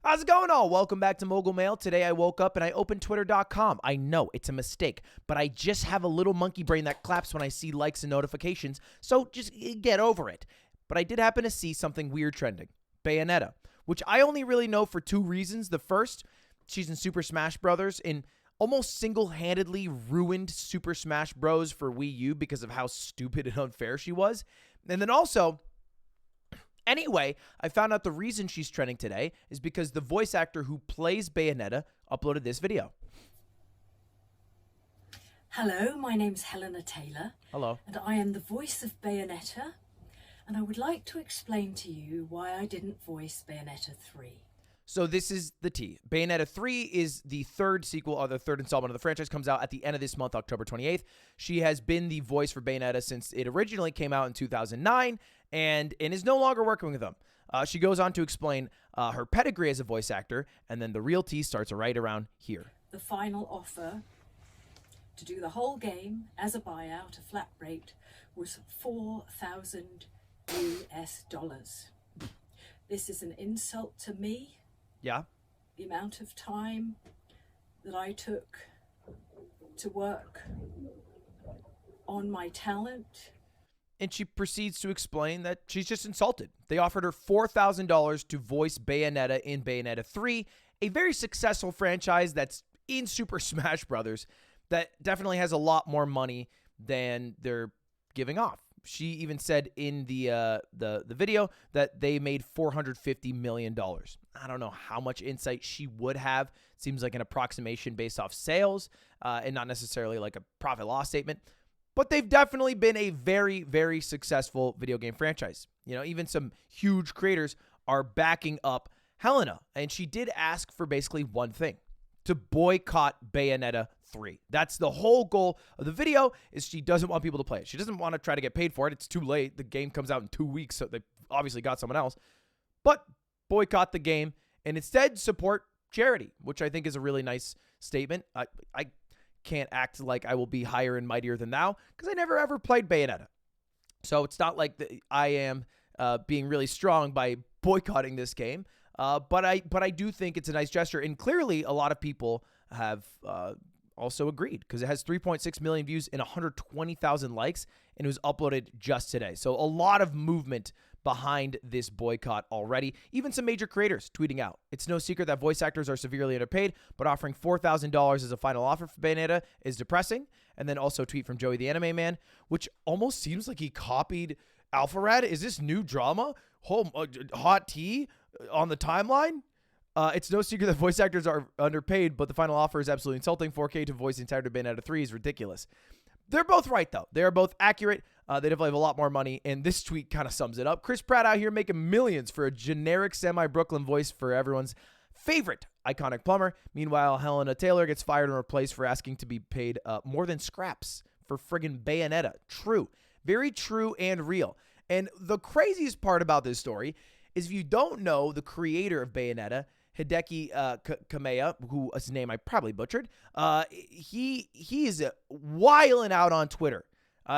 How's it going all? Welcome back to Mogul Mail. Today I woke up and I opened twitter.com. I know it's a mistake, but I just have a little monkey brain that claps when I see likes and notifications, so just get over it. But I did happen to see something weird trending. Bayonetta, which I only really know for two reasons. The first, she's in Super Smash Bros. And almost single-handedly ruined Super Smash Bros. For Wii U because of how stupid and unfair she was. And then also, anyway, I found out the reason she's trending today is because the voice actor who plays Bayonetta uploaded this video. Hello, my name's Helena Taylor. Hello. And I am the voice of Bayonetta. And I would like to explain to you why I didn't voice Bayonetta 3. So this is the tea. Bayonetta 3 is the third sequel, or the third installment of the franchise, comes out at the end of this month, October 28th. She has been the voice for Bayonetta since it originally came out in 2009 and is no longer working with them. She goes on to explain her pedigree as a voice actor, and then the real tea starts right around here. The final offer to do the whole game as a buyout, a flat rate, was $4,000 US. This is an insult to me. Yeah. The amount of time that I took to work on my talent. And she proceeds to explain that she's just insulted. They offered her $4,000 to voice Bayonetta in Bayonetta 3, a very successful franchise that's in Super Smash Bros. That definitely has a lot more money than they're giving off. She even said in the video that they made $450 million. I don't know how much insight she would have. It seems like an approximation based off sales and not necessarily like a profit loss statement. But they've definitely been a very, very successful video game franchise. You know, even some huge creators are backing up Helena. And she did ask for basically one thing: to boycott Bayonetta 3. That's the whole goal of the video, is she doesn't want people to play it. She doesn't want to try to get paid for it. It's too late. The game comes out in 2 weeks, so they obviously got someone else. But boycott the game and instead support charity, which I think is a really nice statement. I can't act like I will be higher and mightier than thou because I never ever played Bayonetta. So it's not like I am being really strong by boycotting this game. But I do think it's a nice gesture, and clearly a lot of people have also agreed because it has 3.6 million views and 120,000 likes, and it was uploaded just today. So a lot of movement behind this boycott already. Even some major creators tweeting out. It's no secret that voice actors are severely underpaid, but offering $4,000 as a final offer for Bayonetta is depressing. And then also a tweet from Joey the Anime Man, which almost seems like he copied Alpharad. Is this new drama? Hot tea on the timeline? It's no secret that voice actors are underpaid, but the final offer is absolutely insulting. 4K to voice the entirety of Bayonetta 3 is ridiculous. They're both right, though. They are both accurate. They definitely have a lot more money, and this tweet kind of sums it up. Chris Pratt out here making millions for a generic semi-Brooklyn voice for everyone's favorite iconic plumber. Meanwhile, Helena Taylor gets fired and replaced for asking to be paid more than scraps for friggin' Bayonetta. True. Very true and real. And the craziest part about this story is if you don't know the creator of Bayonetta, Hideki Kamiya, whose name I probably butchered, he is wilding out on Twitter.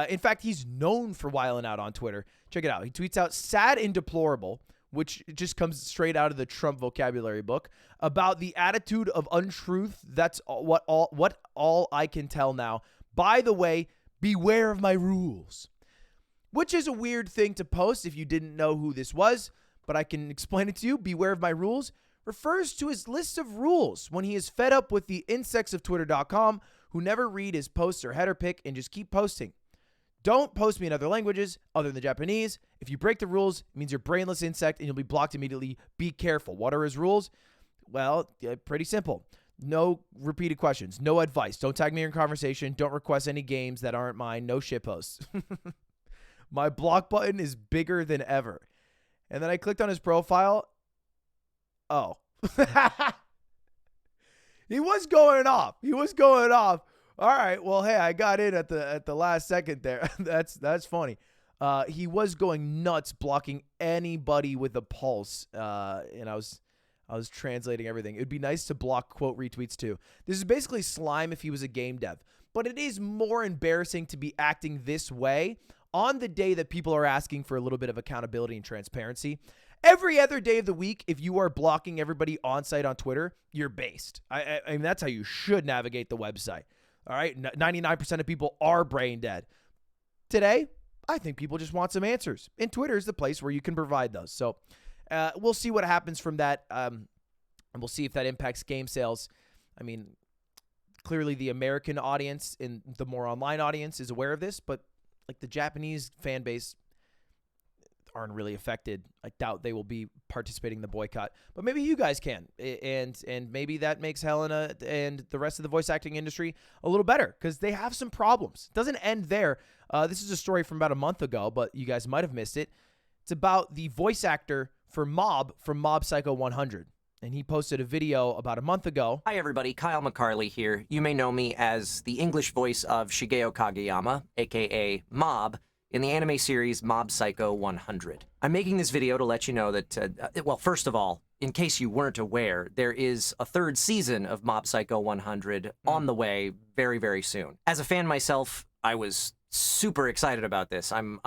In fact, he's known for wilding out on Twitter. Check it out. He tweets out "sad and deplorable," which just comes straight out of the Trump vocabulary book, about the attitude of untruth. That's what all I can tell now. By the way, beware of my rules. Which is a weird thing to post if you didn't know who this was, but I can explain it to you. Beware of my rules refers to his list of rules when he is fed up with the insects of twitter.com who never read his posts or header pick and just keep posting. Don't post me in other languages other than Japanese. If you break the rules, it means you're a brainless insect and you'll be blocked immediately. Be careful. What are his rules? Well, pretty simple. No repeated questions. No advice. Don't tag me in conversation. Don't request any games that aren't mine. No shit posts. My block button is bigger than ever. And then I clicked on his profile. Oh. He was going off. All right. Well, hey, I got in at the last second there. That's funny. He was going nuts, blocking anybody with a pulse. And I was translating everything. It'd be nice to block quote retweets too. This is basically Slime if he was a game dev. But it is more embarrassing to be acting this way on the day that people are asking for a little bit of accountability and transparency. Every other day of the week, if you are blocking everybody on site on Twitter, you're based. I mean, that's how you should navigate the website. All right. 99% of people are brain dead. Today, I think people just want some answers. And Twitter is the place where you can provide those. So we'll see what happens from that. And we'll see if that impacts game sales. I mean, clearly the American audience and the more online audience is aware of this, but like the Japanese fan base aren't really affected. I doubt they will be participating in the boycott, but maybe you guys can. And maybe that makes Helena and the rest of the voice acting industry a little better because they have some problems. It doesn't end there. This is a story from about a month ago, but you guys might have missed it. It's about the voice actor for Mob from Mob Psycho 100. And he posted a video about a month ago. Hi everybody, Kyle McCarley here. You may know me as the English voice of Shigeo Kageyama, aka Mob, in the anime series Mob Psycho 100. I'm making this video to let you know that, well, first of all, in case you weren't aware, there is a third season of Mob Psycho 100 on the way very, very soon. As a fan myself, I was super excited about this. I'm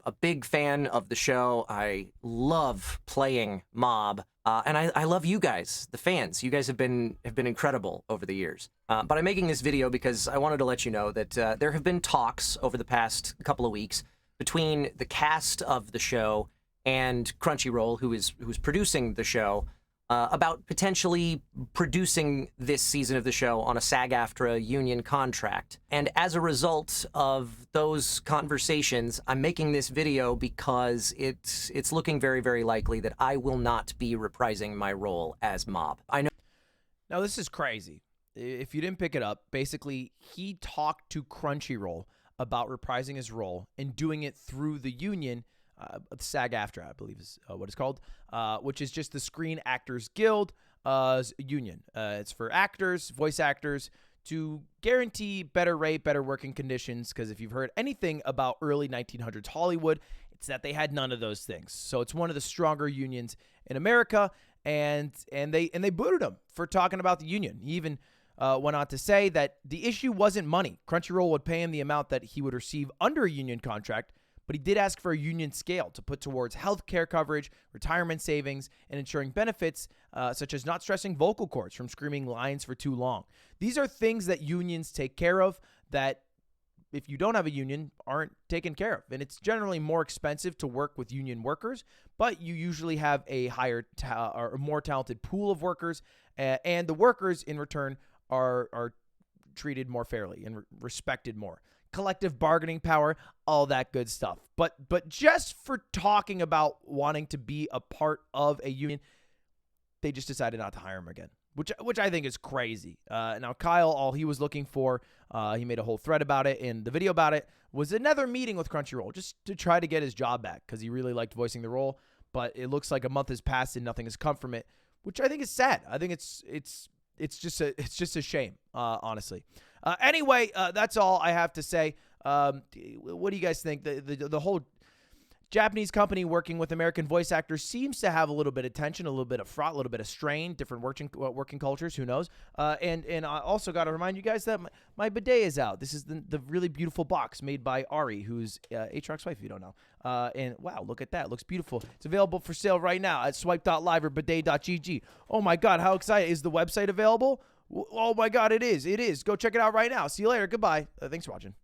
a big fan of the show. I love playing Mob, and I love you guys, the fans. You guys have been incredible over the years. But I'm making this video because I wanted to let you know that there have been talks over the past couple of weeks between the cast of the show and Crunchyroll, who's producing the show, about potentially producing this season of the show on a SAG-AFTRA union contract. And as a result of those conversations, I'm making this video because it's looking very, very likely that I will not be reprising my role as Mob. I know. Now, this is crazy. If you didn't pick it up, basically, he talked to Crunchyroll about reprising his role and doing it through the union, SAG-AFTRA, I believe is what it's called, which is just the Screen Actors Guild union. It's for actors, voice actors, to guarantee better rate, better working conditions, because if you've heard anything about early 1900s Hollywood, it's that they had none of those things. So it's one of the stronger unions in America, and they booted him for talking about the union. He even went on to say that the issue wasn't money. Crunchyroll would pay him the amount that he would receive under a union contract, but he did ask for a union scale to put towards health care coverage, retirement savings, and ensuring benefits, such as not stressing vocal cords from screaming lines for too long. These are things that unions take care of that, if you don't have a union, aren't taken care of. And it's generally more expensive to work with union workers, but you usually have a higher or more talented pool of workers, and the workers in return are treated more fairly and respected more. Collective bargaining power, all that good stuff. But just for talking about wanting to be a part of a union, they just decided not to hire him again, which I think is crazy. Now, Kyle, all he was looking for, he made a whole thread about it, and the video about it was another meeting with Crunchyroll just to try to get his job back because he really liked voicing the role. But it looks like a month has passed and nothing has come from it, which I think is sad. I think it's just a shame, honestly. Anyway, that's all I have to say. What do you guys think? The whole Japanese company working with American voice actors seems to have a little bit of tension, a little bit of fraught, a little bit of strain, different working cultures, who knows? And I also got to remind you guys that my bidet is out. This is the really beautiful box made by Ari, who's H-Rock's wife, if you don't know. And wow, look at that. It looks beautiful. It's available for sale right now at swipe.live or bidet.gg. Oh my God, how excited. Is the website available? Oh my God, it is. It is. Go check it out right now. See you later. Goodbye. Thanks for watching.